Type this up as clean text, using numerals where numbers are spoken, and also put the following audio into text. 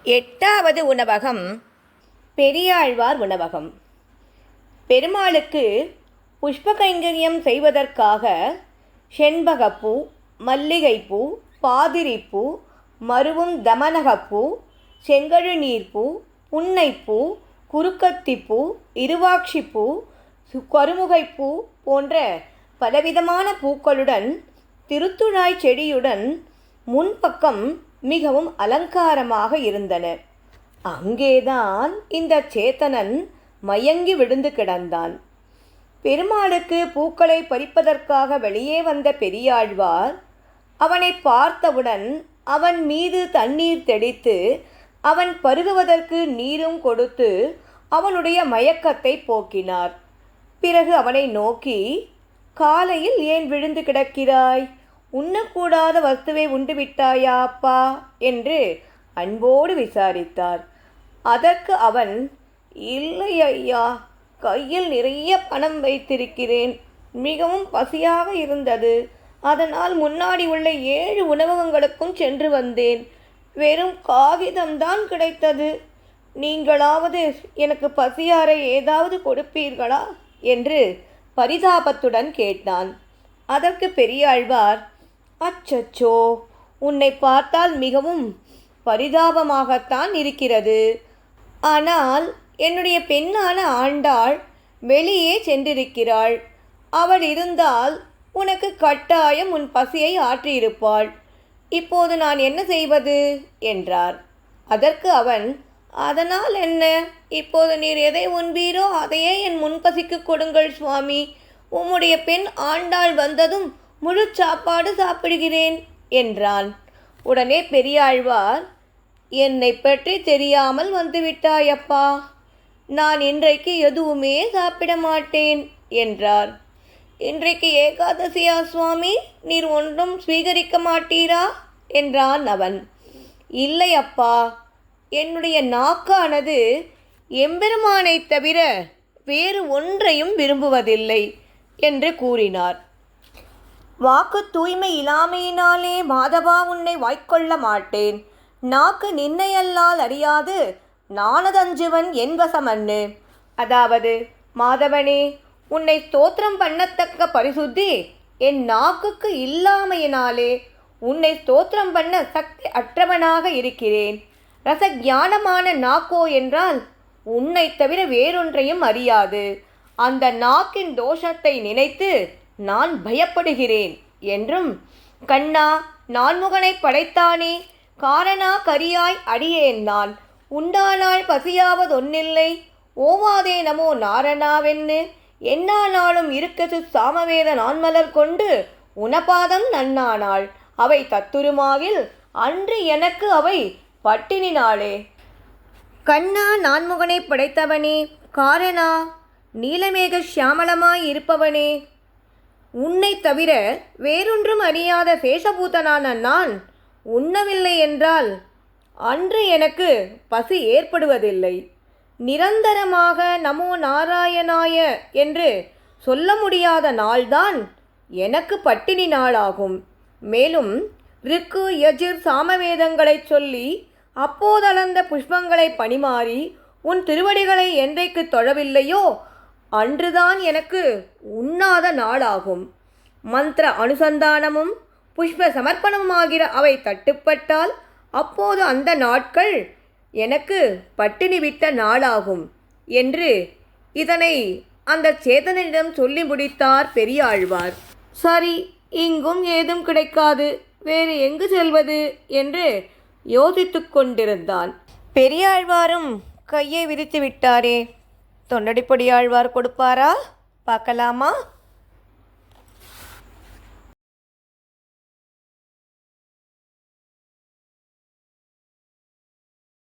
எட்டாவது உணவகம் பெரியாழ்வார் உணவகம். பெருமாளுக்கு புஷ்ப கைங்கரியம் செய்வதற்காக செண்பகப்பூ, மல்லிகைப்பூ, பாதிரிப்பூ, மருவும் தமனகப்பூ, செங்கழுநீர்ப்பூ, புன்னைப்பூ, குறுக்கத்திப்பூ, இருவாட்சிப்பூ, கருமுகைப்பூ போன்ற பலவிதமான பூக்களுடன் திருத்துழாய் செடியுடன் முன்பக்கம் மிகவும் அலங்காரமாக இருந்தன. அங்கேதான் இந்த சேத்தனன் மயங்கி விழுந்து கிடந்தான். பெருமாளுக்கு பூக்களை பறிப்பதற்காக வெளியே வந்த பெரியாழ்வார் அவனை பார்த்தவுடன் அவன் மீது தண்ணீர் தெளித்து அவன் பருகுவதற்கு நீரும் கொடுத்து அவனுடைய மயக்கத்தை போக்கினார். பிறகு அவனை நோக்கி, காலையில் ஏன் விழுந்து கிடக்கிறாய்? உண்ணக்கூடாத வஸ்துவை உண்டு விட்டாயா அப்பா என்று அன்போடு விசாரித்தார். அதற்கு அவன், இல்லை ஐயா, கையில் நிறைய பணம் வைத்திருக்கிறேன், மிகவும் பசியாக இருந்தது, அதனால் முன்னாடி உள்ள 7 உணவகங்களுக்கும் சென்று வந்தேன், வெறும் காகிதம்தான் கிடைத்தது, நீங்களாவது எனக்கு பசியார ஏதாவது கொடுப்பீர்களா என்று பரிதாபத்துடன் கேட்டான். அதற்கு பெரியாழ்வார், அச்சச்சோ, உன்னை பார்த்தால் மிகவும் பரிதாபமாகத்தான் இருக்கிறது. ஆனால் என்னுடைய பெண்ணான ஆண்டாள் வெளியே சென்றிருக்கிறாள். அவள் இருந்தால் உனக்கு கட்டாயம் உன் பசியை ஆற்றியிருப்பாள். இப்போது நான் என்ன செய்வது என்றார். அதற்கு அவன், அதனால் என்ன, இப்போது நீர் எதை உண்பீரோ அதையே என் முன்பசிக்கு கொடுங்கள் சுவாமி. உம்முடைய பெண் ஆண்டாள் வந்ததும் முழு சாப்பாடு சாப்பிடுகிறேன் என்றான். உடனே பெரியாழ்வார், என்னை பற்றி தெரியாமல் வந்துவிட்டாயப்பா, நான் இன்றைக்கு எதுவுமே சாப்பிட மாட்டேன் என்றார். இன்றைக்கு ஏகாதசியா சுவாமி, நீர் ஒன்றும் ஸ்வீகரிக்க மாட்டீரா என்றான் அவன். இல்லை அப்பா, என்னுடைய நாக்கானது எம்பெருமானை தவிர வேறு ஒன்றையும் விரும்புவதில்லை என்று கூறினார். வாக்கு தூய்மை இல்லாமையினாலே மாதவா உன்னை வாய்க்கொள்ள மாட்டேன். நாக்கு நின்னையல்லால் அறியாது நானதஞ்சுவன் என் வசமன்னு. அதாவது, மாதவனே, உன்னை ஸ்தோத்திரம் பண்ணத்தக்க பரிசுத்தி என் நாக்குக்கு இல்லாமையினாலே உன்னை ஸ்தோத்திரம் பண்ண சக்தி அற்றவனாக இருக்கிறேன். ரசஞானமான நாக்கோ என்றால் உன்னை தவிர வேறொன்றையும் அறியாது. அந்த நாக்கின் தோஷத்தை நினைத்து நான் பயப்படுகிறேன் என்றும், கண்ணா, நான்முகனை படைத்தானே, காரணா கரியாய் அடியேன் நான், உண்டானால் பசியாவதொன்னில்லை, ஓவாதே நமோ நாரணாவென்னு, என்னா நாளும் இருக்கது சாமவேத நான்மலர் கொண்டு உனபாதம் நன்னானாள், அவை தத்துருமாகில் அன்று எனக்கு அவை பட்டினி நாளே. கண்ணா, நான்முகனை படைத்தவனே, காரணா, நீலமேக சியாமளமாய் இருப்பவனே, உன்னை தவிர வேறொன்றும் அறியாத சேஷபூதனான நான் உண்ணவில்லை என்றால் அன்று எனக்கு பசி ஏற்படுவதில்லை. நிரந்தரமாக நமோ நாராயணாய என்று சொல்ல முடியாத நாள்தான் எனக்கு பட்டினி நாளாகும். மேலும் ரிக்கு, யஜுர், சாமவேதங்களை சொல்லி அப்போதளந்த புஷ்பங்களை பணிமாறி உன் திருவடிகளை என்றைக்கு தொழவில்லையோ அன்றுதான் எனக்கு உண்ணாத நாளாகும். மந்திர அனுசந்தானமும் புஷ்ப சமர்ப்பணமாகிற அவை தட்டுப்பட்டால் அப்போது அந்த நாட்கள் எனக்கு பட்டினி விட்ட நாளாகும் என்று இதனை அந்த சேதனிடம் சொல்லி முடித்தார் பெரியாழ்வார். சரி, இங்கும் ஏதும் கிடைக்காது, வேறு எங்கு செல்வது என்று யோசித்து கொண்டிருந்தான். பெரியாழ்வாரும் கையை விரித்து விட்டாரே, தொண்டடிப்பொடியாழ்வார் கொடுப்பாரா? பார்க்கலாமா?